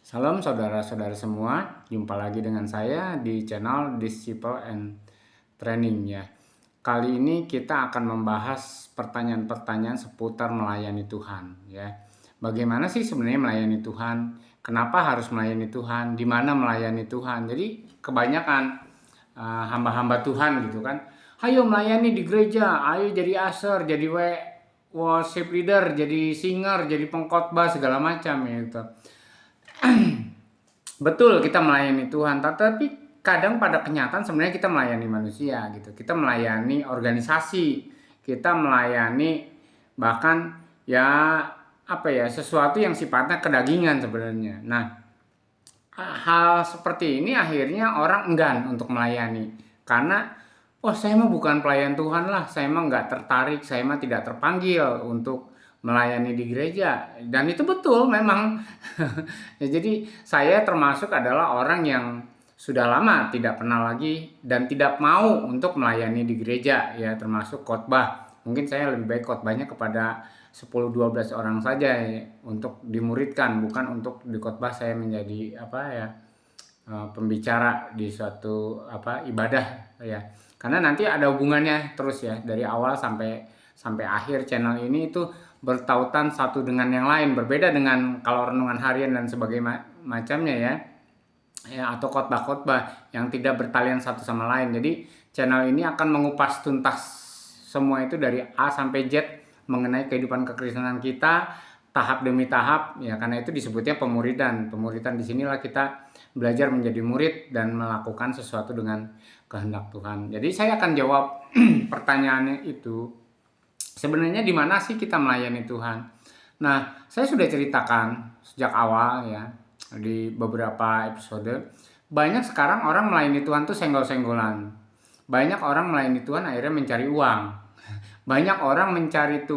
Salam saudara-saudara semua, jumpa lagi dengan saya di channel Disciple and Training ya. Kali ini kita akan membahas pertanyaan-pertanyaan seputar melayani Tuhan ya. Bagaimana sih sebenarnya melayani Tuhan? Kenapa harus melayani Tuhan? Di mana melayani Tuhan? Jadi kebanyakan hamba-hamba Tuhan gitu kan. Ayo melayani di gereja, ayo jadi usher, jadi worship leader, jadi singer, jadi pengkhotbah segala macam ya gitu. Betul kita melayani Tuhan, tetapi kadang pada kenyataan sebenarnya kita melayani manusia gitu. Kita melayani organisasi, kita melayani bahkan ya sesuatu yang sifatnya kedagingan sebenarnya. Nah, hal seperti ini akhirnya orang enggan untuk melayani karena saya mah bukan pelayan Tuhan lah, saya mah nggak tertarik, saya mah tidak terpanggil untuk melayani di gereja. Dan itu betul memang. Ya, jadi saya termasuk adalah orang yang sudah lama tidak pernah lagi dan tidak mau untuk melayani di gereja ya, termasuk khotbah. Mungkin saya lebih baik khotbahnya kepada 10-12 orang saja ya, untuk dimuridkan, bukan untuk di khotbah saya menjadi pembicara di suatu ibadah ya. Karena nanti ada hubungannya terus ya, dari awal sampai akhir channel ini itu bertautan satu dengan yang lain, berbeda dengan kalau renungan harian dan sebagainya macamnya ya, atau khotbah-khotbah yang tidak bertalian satu sama lain. Jadi channel ini akan mengupas tuntas semua itu dari A sampai Z mengenai kehidupan kekristenan kita tahap demi tahap ya, karena itu disebutnya pemuridan. Pemuridan di sinilah kita belajar menjadi murid dan melakukan sesuatu dengan kehendak Tuhan. Jadi saya akan jawab pertanyaannya itu, sebenarnya di mana sih kita melayani Tuhan? Nah, saya sudah ceritakan sejak awal ya, di beberapa episode. Banyak sekarang orang melayani Tuhan tuh senggol-senggolan. Banyak orang melayani Tuhan akhirnya mencari uang. Banyak orang mencari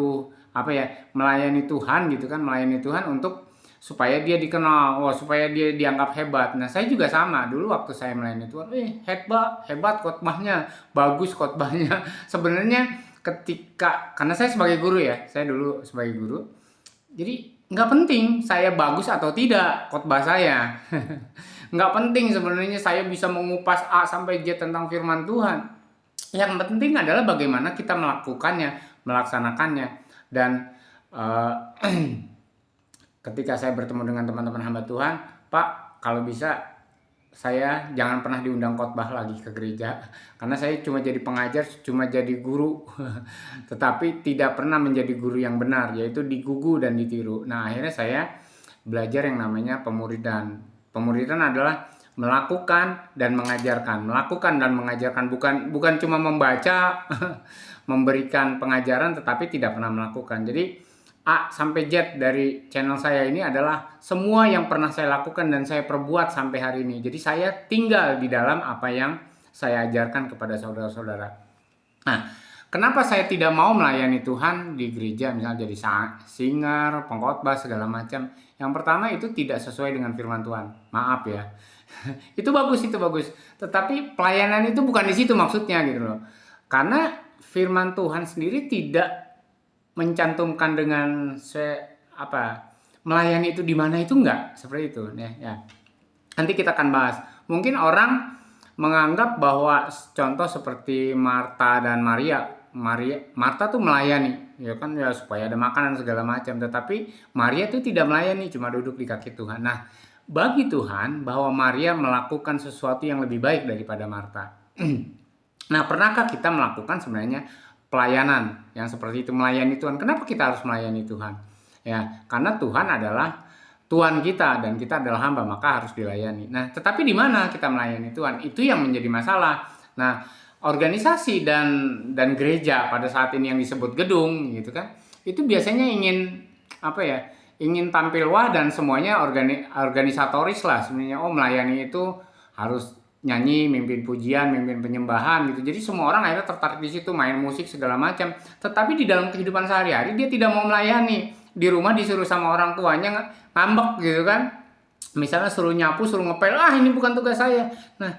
melayani Tuhan gitu kan, melayani Tuhan untuk supaya dia dikenal, supaya dia dianggap hebat. Nah, saya juga sama. Dulu waktu saya melayani Tuhan, hebat khotbahnya, bagus khotbahnya. Sebenarnya karena saya sebagai guru ya, saya dulu sebagai guru, jadi nggak penting saya bagus atau tidak khotbah saya. Nggak penting sebenarnya saya bisa mengupas A sampai Z tentang firman Tuhan. Yang penting adalah bagaimana kita melakukannya, melaksanakannya. Dan ketika saya bertemu dengan teman-teman hamba Tuhan, Pak, kalau bisa saya jangan pernah diundang khotbah lagi ke gereja, karena saya cuma jadi pengajar, cuma jadi guru, tetapi tidak pernah menjadi guru yang benar, yaitu digugu dan ditiru. Nah, akhirnya saya belajar yang namanya pemuridan. Pemuridan adalah melakukan dan mengajarkan, bukan cuma membaca, memberikan pengajaran, tetapi tidak pernah melakukan. Jadi A sampai Z dari channel saya ini adalah semua yang pernah saya lakukan dan saya perbuat sampai hari ini. Jadi saya tinggal di dalam apa yang saya ajarkan kepada saudara-saudara. Nah, kenapa saya tidak mau melayani Tuhan di gereja, misalnya jadi singer, pengkhotbah segala macam? Yang pertama, itu tidak sesuai dengan firman Tuhan. Maaf ya. Itu bagus. Tetapi pelayanan itu bukan di situ maksudnya gitu loh. Karena firman Tuhan sendiri tidak mencantumkan dengan melayani itu di mana, itu enggak seperti itu ya. Nanti kita akan bahas. Mungkin orang menganggap bahwa contoh seperti Marta dan Marta tuh melayani ya kan, ya supaya ada makanan segala macam, tetapi Maria tuh tidak melayani, cuma duduk di kaki Tuhan. Nah, bagi Tuhan bahwa Maria melakukan sesuatu yang lebih baik daripada Marta. Nah, pernahkah kita melakukan sebenarnya pelayanan yang seperti itu, melayani Tuhan? Kenapa kita harus melayani Tuhan? Ya, karena Tuhan adalah Tuhan kita dan kita adalah hamba, maka harus dilayani. Nah, tetapi di mana kita melayani Tuhan? Itu yang menjadi masalah. Nah, organisasi dan gereja pada saat ini yang disebut gedung gitu kan, itu biasanya ingin ingin tampil wah dan semuanya organisatoris lah sebenarnya. Melayani itu harus nyanyi, mimpin pujian, mimpin penyembahan gitu. Jadi semua orang akhirnya tertarik di situ, main musik segala macam. Tetapi di dalam kehidupan sehari-hari dia tidak mau melayani. Di rumah disuruh sama orang tuanya ngambek gitu kan. Misalnya suruh nyapu, suruh ngepel, ini bukan tugas saya. Nah,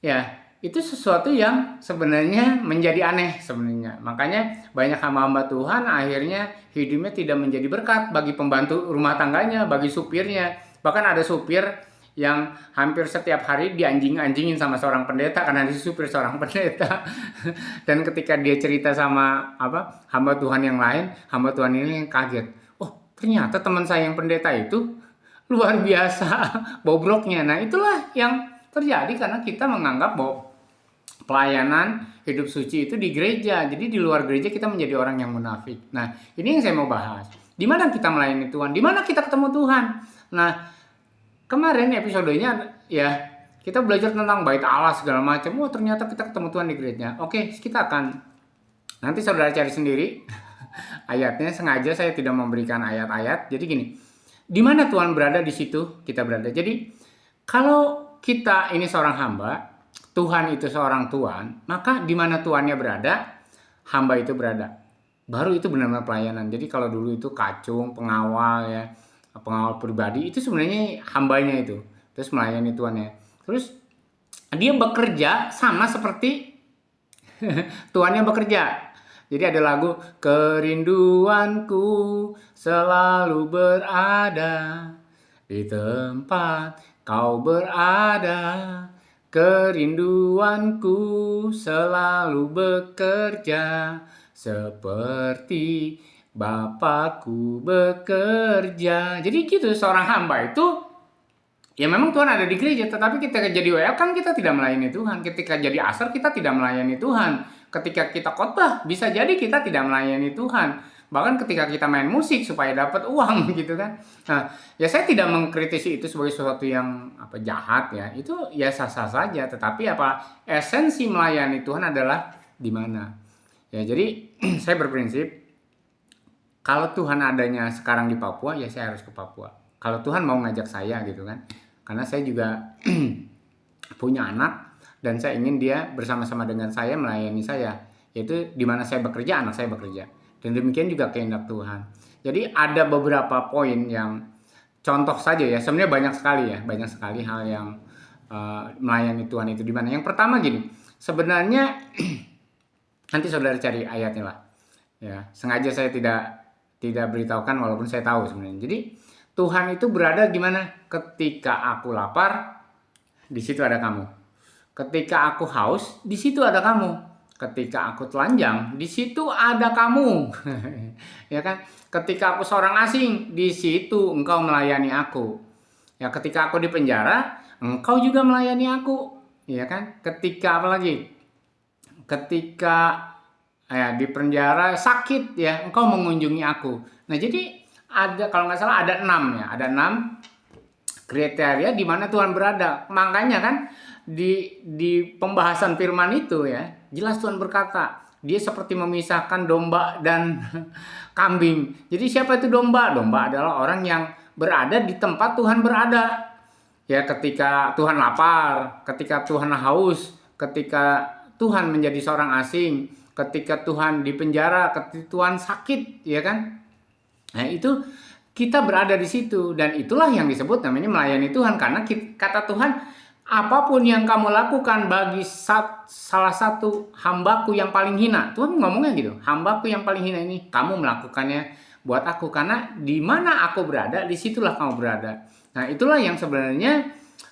ya itu sesuatu yang sebenarnya menjadi aneh sebenarnya. Makanya banyak hamba-hamba Tuhan akhirnya hidupnya tidak menjadi berkat bagi pembantu rumah tangganya, bagi supirnya. Bahkan ada supir yang hampir setiap hari dianjing-anjingin sama seorang pendeta karena dia supir seorang pendeta. Dan ketika dia cerita sama hamba Tuhan yang lain, hamba Tuhan ini kaget. Oh, ternyata teman saya yang pendeta itu luar biasa bobroknya. Nah, itulah yang terjadi karena kita menganggap bahwa pelayanan hidup suci itu di gereja. Jadi di luar gereja kita menjadi orang yang munafik. Nah, ini yang saya mau bahas. Di mana kita melayani Tuhan? Di mana kita ketemu Tuhan? Nah, kemarin episodenya ya kita belajar tentang bait Allah segala macam. Oh, ternyata kita ketemu Tuhan di gereja. Oke, kita akan nanti saudara cari sendiri ayatnya. Sengaja saya tidak memberikan ayat-ayat. Jadi gini, di mana Tuhan berada di situ kita berada. Jadi kalau kita ini seorang hamba, Tuhan itu seorang Tuhan, maka di mana Tuhannya berada, hamba itu berada. Baru itu benar-benar pelayanan. Jadi kalau dulu itu kacung, pengawal ya, pengawal pribadi itu sebenarnya hambanya itu. Terus melayani Tuhannya. Terus dia bekerja sama seperti Tuhannya bekerja. Jadi ada lagu, kerinduanku selalu berada di tempat kau berada. Kerinduanku selalu bekerja seperti Bapakku bekerja. Jadi gitu, seorang hamba itu ya memang Tuhan ada di gereja, tetapi ketika jadi WL kan kita tidak melayani Tuhan. Ketika jadi asar kita tidak melayani Tuhan. Ketika kita khotbah bisa jadi kita tidak melayani Tuhan. Bahkan ketika kita main musik supaya dapat uang gitu kan. Nah, ya saya tidak mengkritisi itu sebagai sesuatu yang jahat ya. Itu ya sah-sah saja, tetapi esensi melayani Tuhan adalah di mana. Ya, jadi saya berprinsip kalau Tuhan adanya sekarang di Papua, ya saya harus ke Papua. Kalau Tuhan mau ngajak saya gitu kan. Karena saya juga punya anak dan saya ingin dia bersama-sama dengan saya melayani saya. Yaitu di mana saya bekerja, anak saya bekerja. Dan demikian juga kehendak Tuhan. Jadi ada beberapa poin yang contoh saja ya. Sebenarnya banyak sekali hal yang melayani Tuhan itu di mana. Yang pertama gini, sebenarnya nanti saudara cari ayatnya lah. Ya, sengaja saya tidak beritahukan walaupun saya tahu sebenarnya. Jadi Tuhan itu berada di mana? Ketika aku lapar, di situ ada kamu. Ketika aku haus, di situ ada kamu. Ketika aku telanjang, di situ ada kamu. Ya kan? Ketika aku seorang asing, di situ engkau melayani aku. Ya, ketika aku di penjara, engkau juga melayani aku. Ya kan? Ketika apa lagi? Ketika di penjara sakit ya, engkau mengunjungi aku. Nah, jadi ada, kalau nggak salah ada 6 ya. Ada 6 kriteria di mana Tuhan berada. Makanya kan di pembahasan firman itu ya, jelas Tuhan berkata, dia seperti memisahkan domba dan kambing. Jadi siapa itu domba? Domba adalah orang yang berada di tempat Tuhan berada. Ya, ketika Tuhan lapar, ketika Tuhan haus, ketika Tuhan menjadi seorang asing, ketika Tuhan di penjara, ketika Tuhan sakit, ya kan? Nah, itu kita berada di situ, dan itulah yang disebut namanya melayani Tuhan. Karena kata Tuhan, apapun yang kamu lakukan bagi salah satu hambaku yang paling hina, Tuhan ngomongnya gitu, hambaku yang paling hina ini kamu melakukannya buat aku, karena di mana aku berada, disitulah kamu berada. Nah, itulah yang sebenarnya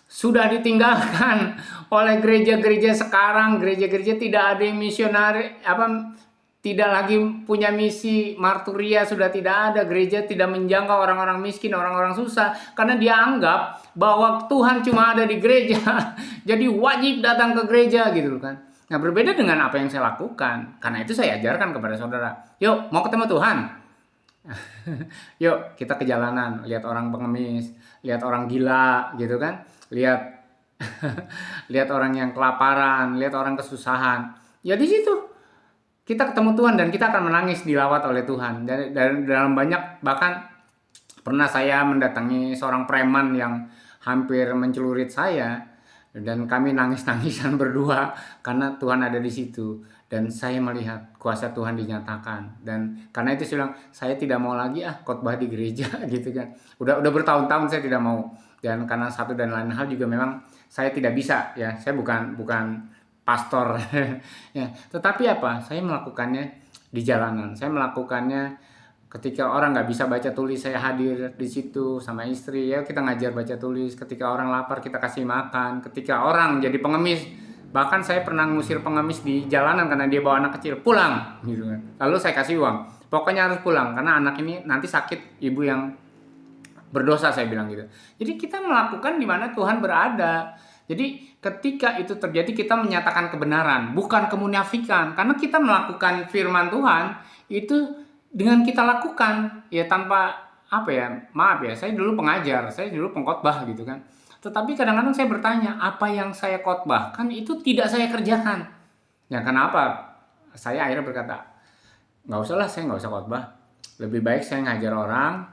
sudah ditinggalkan oleh gereja-gereja sekarang. Gereja-gereja tidak ada yang misionari, tidak lagi punya misi marturia, sudah tidak ada. Gereja tidak menjangkau orang-orang miskin, orang-orang susah, karena dia anggap bahwa Tuhan cuma ada di gereja. Jadi wajib datang ke gereja gitu kan. Nah, berbeda dengan apa yang saya lakukan. Karena itu saya ajarkan kepada saudara, yuk mau ketemu Tuhan. Yuk kita ke jalanan, lihat orang pengemis, lihat orang gila gitu kan, lihat lihat orang yang kelaparan, lihat orang kesusahan. Ya di situ kita ketemu Tuhan dan kita akan menangis dilawat oleh Tuhan. Dan dalam banyak, bahkan pernah saya mendatangi seorang preman yang hampir mencelurit saya, dan kami nangis-nangisan berdua karena Tuhan ada di situ. Dan saya melihat kuasa Tuhan dinyatakan. Dan karena itu saya bilang, saya tidak mau lagi khotbah di gereja gitu kan. Udah bertahun-tahun saya tidak mau. Dan karena satu dan lain hal juga memang saya tidak bisa ya. Saya bukan pastor ya. Tetapi saya melakukannya di jalanan. Saya melakukannya Ketika orang nggak bisa baca tulis, saya hadir di situ sama istri, ya kita ngajar baca tulis. Ketika orang lapar, kita kasih makan. Ketika orang jadi pengemis, bahkan saya pernah ngusir pengemis di jalanan karena dia bawa anak kecil, pulang gitu kan. Lalu saya kasih uang, pokoknya harus pulang karena anak ini nanti sakit, ibu yang berdosa, saya bilang gitu. Jadi kita melakukan di mana Tuhan berada. Jadi ketika itu terjadi, kita menyatakan kebenaran, bukan kemunafikan. Karena kita melakukan firman Tuhan itu dengan kita lakukan ya tanpa apa ya, maaf ya, saya dulu pengajar, saya dulu pengkhotbah gitu kan. Tetapi kadang-kadang saya bertanya, apa yang saya khotbahkan itu tidak saya kerjakan. Ya kenapa? Saya akhirnya berkata, nggak usah lah, saya nggak usah khotbah. Lebih baik saya ngajar orang,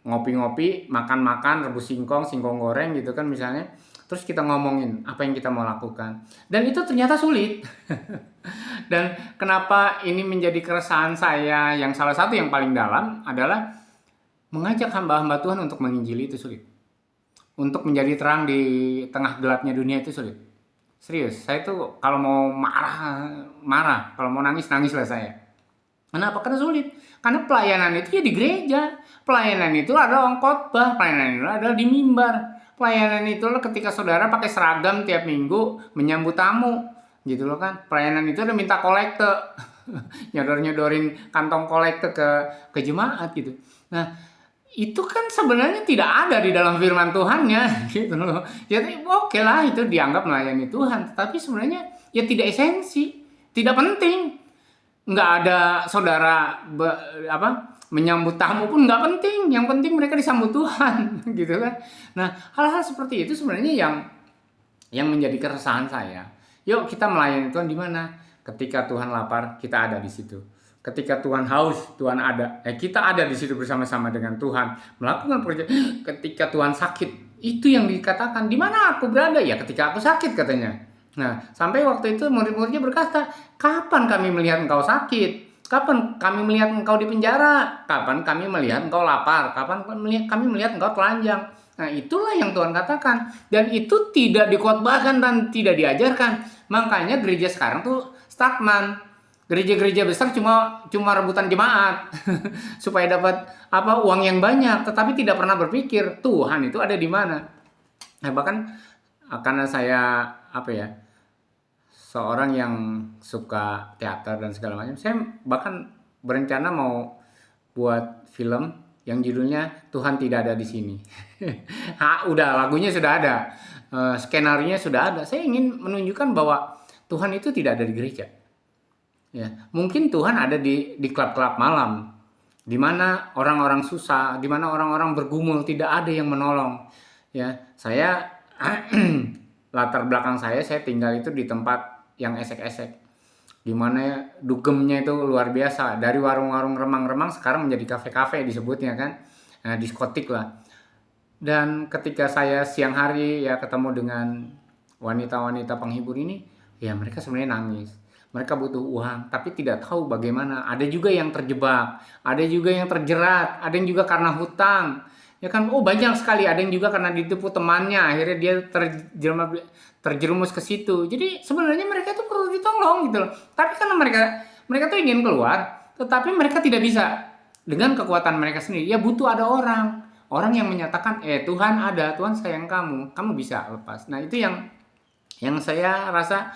ngopi-ngopi, makan-makan, rebus singkong, singkong goreng gitu kan misalnya. Terus kita ngomongin apa yang kita mau lakukan. Dan itu ternyata sulit. Dan kenapa ini menjadi keresahan saya, yang salah satu yang paling dalam adalah mengajak hamba-hamba Tuhan untuk menginjili itu sulit. Untuk menjadi terang di tengah gelapnya dunia itu sulit. Serius, saya tuh kalau mau marah, kalau mau nangis lah saya. Kenapa? Karena sulit. Karena pelayanan itu ya di gereja. Pelayanan itu ada orang khotbah, pelayanan itu ada di mimbar. Pelayanan itu ketika saudara pakai seragam tiap minggu menyambut tamu, gitu loh kan. Pelayanan itu ada minta kolekte, nyodorin kantong kolekte ke jemaat gitu. Nah, itu kan sebenarnya tidak ada di dalam firman Tuhannya, gitu loh. Jadi oke lah itu dianggap melayani Tuhan, tapi sebenarnya ya tidak esensi, tidak penting. Nggak ada saudara menyambut tamu pun nggak penting. Yang penting mereka disambut Tuhan, gitu kan. Nah, hal-hal seperti itu sebenarnya yang menjadi keresahan saya. Yuk kita melayani Tuhan di mana? Ketika Tuhan lapar, kita ada di situ. Ketika Tuhan haus, Tuhan ada. Kita ada di situ bersama-sama dengan Tuhan melakukan pekerjaan. Ketika Tuhan sakit, itu yang dikatakan, di mana aku berada? Ya ketika aku sakit, katanya. Nah, sampai waktu itu murid-muridnya berkata, kapan kami melihat engkau sakit? Kapan kami melihat engkau di penjara? Kapan kami melihat engkau lapar? Kapan kami melihat engkau telanjang? Nah, itulah yang Tuhan katakan. Dan itu tidak dikhotbahkan dan tidak diajarkan. Makanya gereja sekarang tuh stagnan. Gereja-gereja besar cuma rebutan jemaat supaya dapat uang yang banyak, tetapi tidak pernah berpikir Tuhan itu ada di mana. Nah, bahkan karena saya seorang yang suka teater dan segala macam, saya bahkan berencana mau buat film yang judulnya Tuhan Tidak Ada di Sini. Udah, lagunya sudah ada, skenarionya sudah ada. Saya ingin menunjukkan bahwa Tuhan itu tidak ada di gereja. Ya, mungkin Tuhan ada di klub-klub malam, di mana orang-orang susah, di mana orang-orang bergumul, tidak ada yang menolong. Ya, saya latar belakang saya tinggal itu di tempat yang esek-esek, di mana dugemnya itu luar biasa. Dari warung-warung remang-remang sekarang menjadi kafe-kafe disebutnya kan, diskotik lah. Dan ketika saya siang hari ya ketemu dengan wanita-wanita penghibur ini, ya mereka sebenarnya nangis. Mereka butuh uang, tapi tidak tahu bagaimana. Ada juga yang terjebak, ada juga yang terjerat, ada yang juga karena hutang. Ya kan, banyak sekali. Ada yang juga karena ditipu temannya, akhirnya dia terjerumus ke situ. Jadi sebenarnya mereka itu perlu ditolong gitu loh. Tapi karena mereka tuh ingin keluar, tetapi mereka tidak bisa dengan kekuatan mereka sendiri. Ya butuh ada orang yang menyatakan, Tuhan ada, Tuhan sayang kamu bisa lepas. Nah, itu yang saya rasa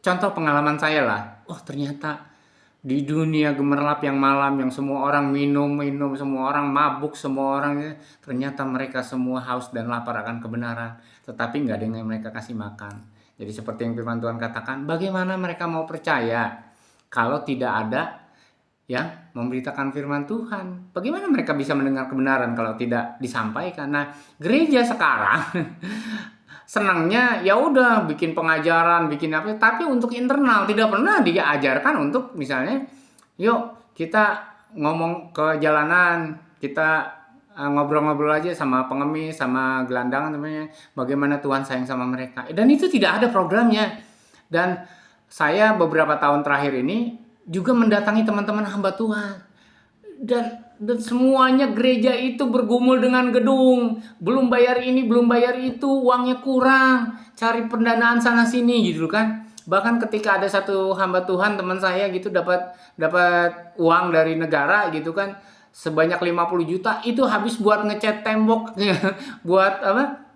contoh pengalaman saya lah. Ternyata di dunia gemerlap yang malam, yang semua orang minum, semua orang mabuk, semua orang, ternyata mereka semua haus dan lapar akan kebenaran, tetapi nggak ada yang mereka kasih makan. Jadi seperti yang firman Tuhan katakan, bagaimana mereka mau percaya kalau tidak ada yang memberitakan firman Tuhan? Bagaimana mereka bisa mendengar kebenaran kalau tidak disampaikan? Nah, gereja sekarang senangnya ya udah bikin pengajaran, bikin apa, tapi untuk internal tidak pernah diajarkan untuk misalnya, yuk kita ngomong ke jalanan, kita ngobrol-ngobrol aja sama pengemis, sama gelandangan namanya, bagaimana Tuhan sayang sama mereka. Dan itu tidak ada programnya. Dan saya beberapa tahun terakhir ini juga mendatangi teman-teman hamba Tuhan. Dan semuanya gereja itu bergumul dengan gedung, belum bayar ini, belum bayar itu, uangnya kurang, cari pendanaan sana sini gitu kan. Bahkan ketika ada satu hamba Tuhan teman saya gitu dapat dapat uang dari negara gitu kan sebanyak 50 juta itu habis buat ngecat tembok buat apa?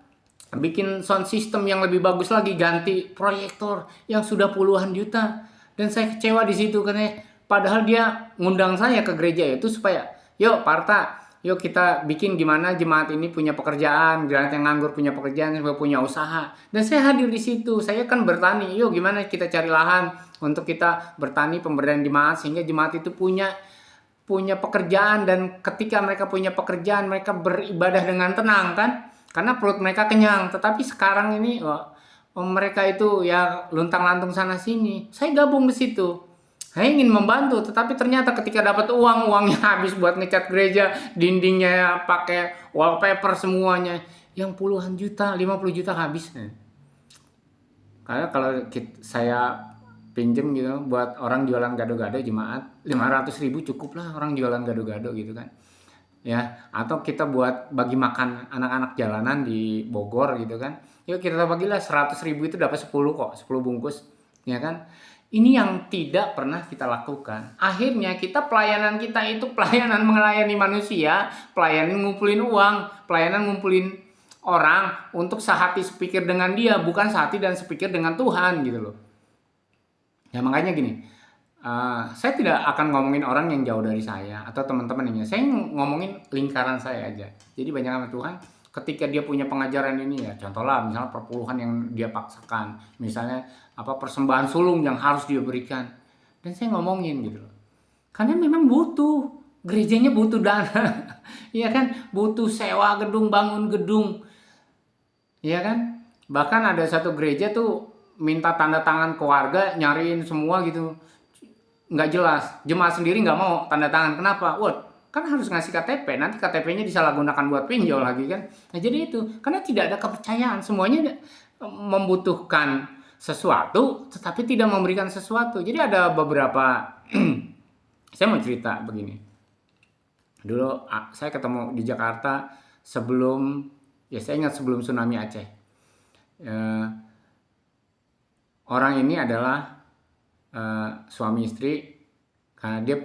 Bikin sound system yang lebih bagus lagi, ganti proyektor yang sudah puluhan juta. Dan saya kecewa di situ karena padahal dia ngundang saya ke gereja itu supaya, yuk Parta, yuk kita bikin gimana jemaat ini punya pekerjaan, jemaat yang nganggur punya pekerjaan, punya usaha. Dan saya hadir di situ. Saya kan bertani, yuk gimana kita cari lahan untuk kita bertani pemberdayaan jemaat sehingga jemaat itu punya punya pekerjaan, dan ketika mereka punya pekerjaan mereka beribadah dengan tenang kan karena perut mereka kenyang. Tetapi sekarang ini mereka itu ya luntang-lantung sana sini. Saya gabung di situ, saya ingin membantu, tetapi ternyata ketika dapat uangnya habis buat ngecat gereja, dindingnya pakai wallpaper semuanya yang puluhan juta, 50 juta habis. Karena kalau saya pinjem gitu buat orang jualan gado-gado jemaat 500.000 cukup lah orang jualan gado-gado gitu kan ya, atau kita buat bagi makan anak-anak jalanan di Bogor gitu kan, yuk kita bagilah 100.000 itu dapat 10 kok, 10 bungkus ya kan. Ini yang tidak pernah kita lakukan. Akhirnya pelayanan kita itu pelayanan melayani manusia, pelayanan ngumpulin uang, pelayanan ngumpulin orang untuk sehati sepikir dengan dia, bukan sehati dan sepikir dengan Tuhan gitu loh. Ya makanya gini, saya tidak akan ngomongin orang yang jauh dari saya atau teman-teman ini. Saya ngomongin lingkaran saya aja. Jadi banyak sama Tuhan, ketika dia punya pengajaran ini ya, contohlah misalnya perpuluhan yang dia paksakan, misalnya persembahan sulung yang harus dia berikan, dan saya ngomongin gitu loh. Karena memang butuh, gerejanya butuh dana, iya kan, butuh sewa gedung, bangun gedung, iya kan. Bahkan ada satu gereja tuh minta tanda tangan keluarga, nyariin semua gitu, nggak jelas. Jemaat sendiri nggak mau tanda tangan. Kenapa? Wah, kan harus ngasih KTP, nanti KTP-nya disalahgunakan buat pinjol lagi kan. Nah jadi itu, karena tidak ada kepercayaan, semuanya membutuhkan sesuatu tetapi tidak memberikan sesuatu. Jadi ada beberapa saya mau cerita begini. Dulu saya ketemu di Jakarta sebelum, ya saya ingat sebelum tsunami Aceh. Orang ini adalah suami istri, karena dia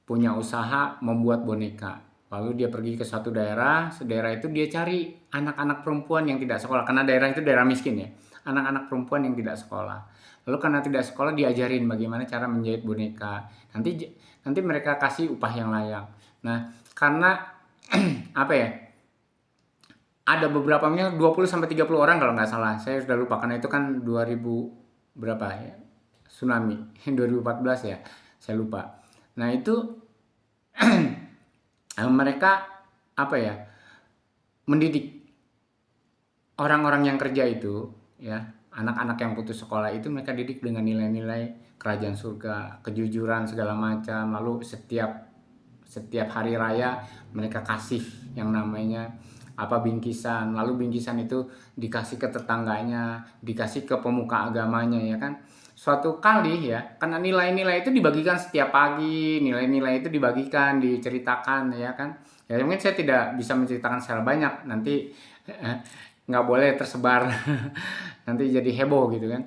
punya usaha membuat boneka. Lalu dia pergi ke suatu daerah itu dia cari anak-anak perempuan yang tidak sekolah, karena daerah itu daerah miskin ya, anak-anak perempuan yang tidak sekolah. Lalu karena tidak sekolah diajarin bagaimana cara menjahit boneka. Nanti mereka kasih upah yang layak. Nah, karena apa ya? Ada beberapa, 20-30 orang kalau nggak salah. Saya sudah lupa karena itu kan 2000 berapa ya? Tsunami 2014 ya. Saya lupa. Nah, itu mereka mendidik orang-orang yang kerja itu ya, anak-anak yang putus sekolah itu mereka didik dengan nilai-nilai kerajaan surga, kejujuran segala macam. Lalu setiap hari raya mereka kasih yang namanya bingkisan, lalu bingkisan itu dikasih ke tetangganya, dikasih ke pemuka agamanya ya kan. Suatu kali ya, karena nilai-nilai itu dibagikan setiap pagi, nilai-nilai itu dibagikan, diceritakan ya kan. Ya mungkin saya tidak bisa menceritakan secara banyak, nanti nggak boleh tersebar nanti jadi heboh gitu kan.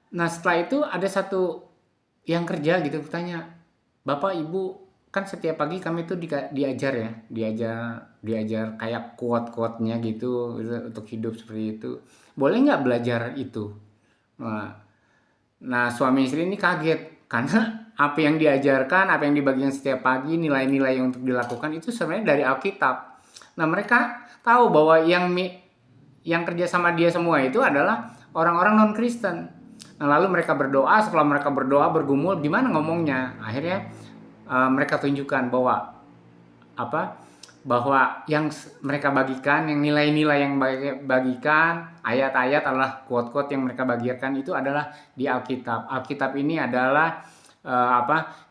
Nah setelah itu ada satu yang kerja gitu tanya, Bapak Ibu, kan setiap pagi kami tuh diajar kayak quote-quote-nya gitu untuk hidup seperti itu. Boleh nggak belajar itu? Nah, suami istri ini kaget karena apa yang diajarkan, apa yang dibagikan setiap pagi, nilai-nilai yang untuk dilakukan itu sebenarnya dari Alkitab. Nah, mereka tahu bahwa yang kerja sama dia semua itu adalah orang-orang non-Kristen. Nah, lalu mereka berdoa, setelah mereka berdoa bergumul gimana ngomongnya. Akhirnya mereka tunjukkan bahwa yang mereka bagikan, yang nilai-nilai yang bagikan, ayat-ayat adalah quote-quote yang mereka bagikan itu adalah di Alkitab. Alkitab ini adalah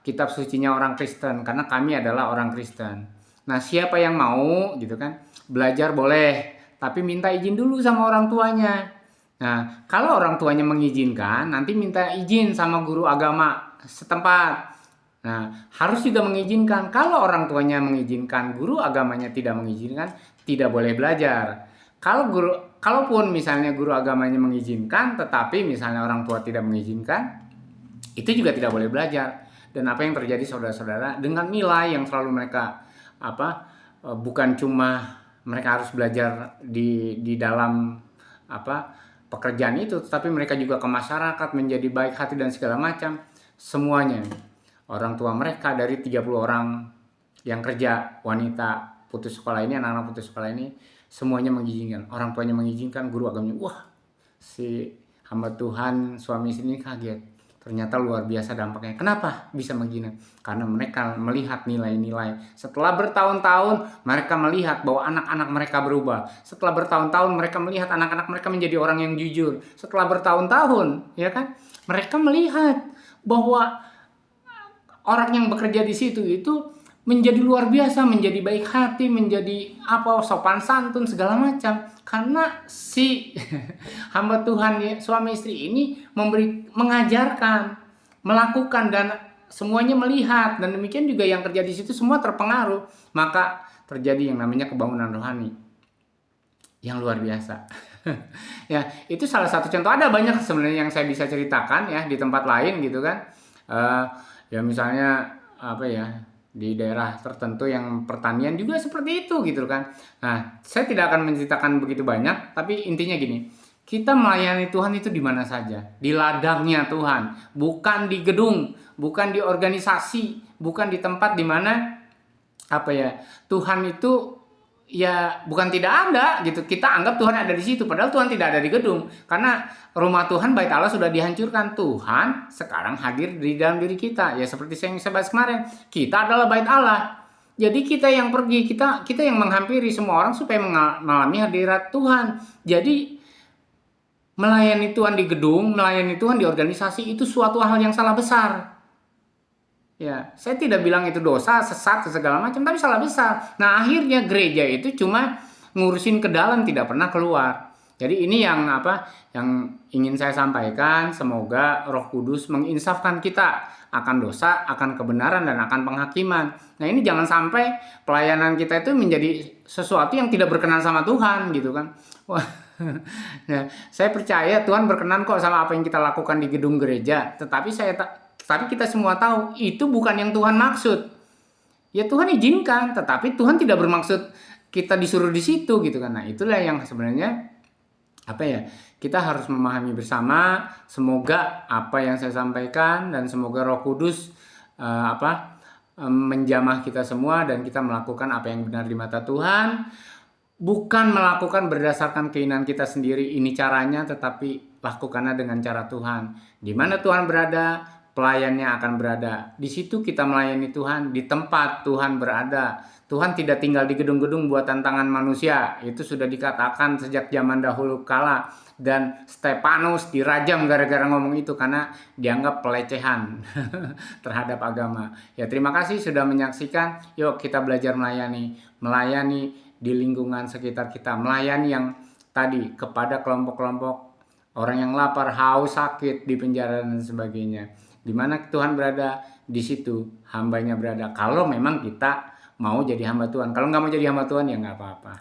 kitab sucinya orang Kristen, karena kami adalah orang Kristen. Nah, siapa yang mau gitu kan belajar boleh, tapi minta izin dulu sama orang tuanya. Nah, kalau orang tuanya mengizinkan, nanti minta izin sama guru agama setempat. Nah, harus juga mengizinkan. Kalau orang tuanya mengizinkan, guru agamanya tidak mengizinkan, tidak boleh belajar. kalaupun misalnya guru agamanya mengizinkan, tetapi misalnya orang tua tidak mengizinkan, itu juga tidak boleh belajar. Dan apa yang terjadi saudara-saudara, dengan nilai yang selalu mereka bukan cuma mereka harus belajar di dalam pekerjaan itu, tetapi mereka juga ke masyarakat menjadi baik hati dan segala macam semuanya. Orang tua mereka dari 30 orang yang kerja, wanita putus sekolah ini, anak-anak putus sekolah ini, semuanya mengizinkan. Orang tuanya mengizinkan, guru agamanya, wah, si hamba Tuhan suami istri ini kaget. Ternyata luar biasa dampaknya. Kenapa bisa begini? Karena mereka melihat nilai-nilai. Setelah bertahun-tahun mereka melihat bahwa anak-anak mereka berubah. Setelah bertahun-tahun mereka melihat anak-anak mereka menjadi orang yang jujur. Setelah bertahun-tahun, ya kan? Mereka melihat bahwa orang yang bekerja di situ itu menjadi luar biasa, menjadi baik hati, menjadi sopan santun segala macam. Karena si hamba Tuhan suami istri ini mengajarkan, melakukan, dan semuanya melihat, dan demikian juga yang kerja di situ semua terpengaruh. Maka terjadi yang namanya kebangunan rohani yang luar biasa. Ya, itu salah satu contoh. Ada banyak sebenarnya yang saya bisa ceritakan ya di tempat lain gitu kan. Ya misalnya di daerah tertentu yang pertanian juga seperti itu gitu kan. Nah, saya tidak akan menceritakan begitu banyak, tapi intinya gini, kita melayani Tuhan itu di mana saja, di ladangnya Tuhan, bukan di gedung, bukan di organisasi, bukan di tempat di mana Tuhan itu ya bukan tidak ada gitu. Kita anggap Tuhan ada di situ, padahal Tuhan tidak ada di gedung. Karena rumah Tuhan, bait Allah sudah dihancurkan. Tuhan sekarang hadir di dalam diri kita. Ya seperti yang saya bahas kemarin, kita adalah bait Allah. Jadi kita yang pergi, kita yang menghampiri semua orang supaya mengalami hadirat Tuhan. Jadi melayani Tuhan di gedung, melayani Tuhan di organisasi itu suatu hal yang salah besar. Ya, saya tidak bilang itu dosa, sesat, segala macam, tapi salah besar. Nah, akhirnya gereja itu cuma ngurusin ke dalam, tidak pernah keluar. Jadi ini yang ingin saya sampaikan. Semoga Roh Kudus menginsafkan kita akan dosa, akan kebenaran, dan akan penghakiman. Nah, ini jangan sampai pelayanan kita itu menjadi sesuatu yang tidak berkenan sama Tuhan, gitu kan. Wah. Nah, saya percaya Tuhan berkenan kok sama apa yang kita lakukan di gedung gereja. Tetapi kita semua tahu itu bukan yang Tuhan maksud. Ya Tuhan izinkan, tetapi Tuhan tidak bermaksud kita disuruh di situ gitu kan. Nah, itulah yang sebenarnya kita harus memahami bersama. Semoga apa yang saya sampaikan dan semoga Roh Kudus menjamah kita semua dan kita melakukan apa yang benar di mata Tuhan. Bukan melakukan berdasarkan keinginan kita sendiri, ini caranya, tetapi lakukanlah dengan cara Tuhan. Di mana Tuhan berada, pelayannya akan berada. Di situ kita melayani Tuhan, di tempat Tuhan berada. Tuhan tidak tinggal di gedung-gedung buatan tangan manusia. Itu sudah dikatakan sejak zaman dahulu kala. Dan Stefanus dirajam gara-gara ngomong itu karena dianggap pelecehan terhadap agama. Ya, terima kasih sudah menyaksikan. Yuk kita belajar melayani di lingkungan sekitar kita, melayani yang tadi kepada kelompok-kelompok orang yang lapar, haus, sakit, di penjara dan sebagainya. Di mana Tuhan berada, di situ hambanya berada. Kalau memang kita mau jadi hamba Tuhan, kalau nggak mau jadi hamba Tuhan ya nggak apa-apa.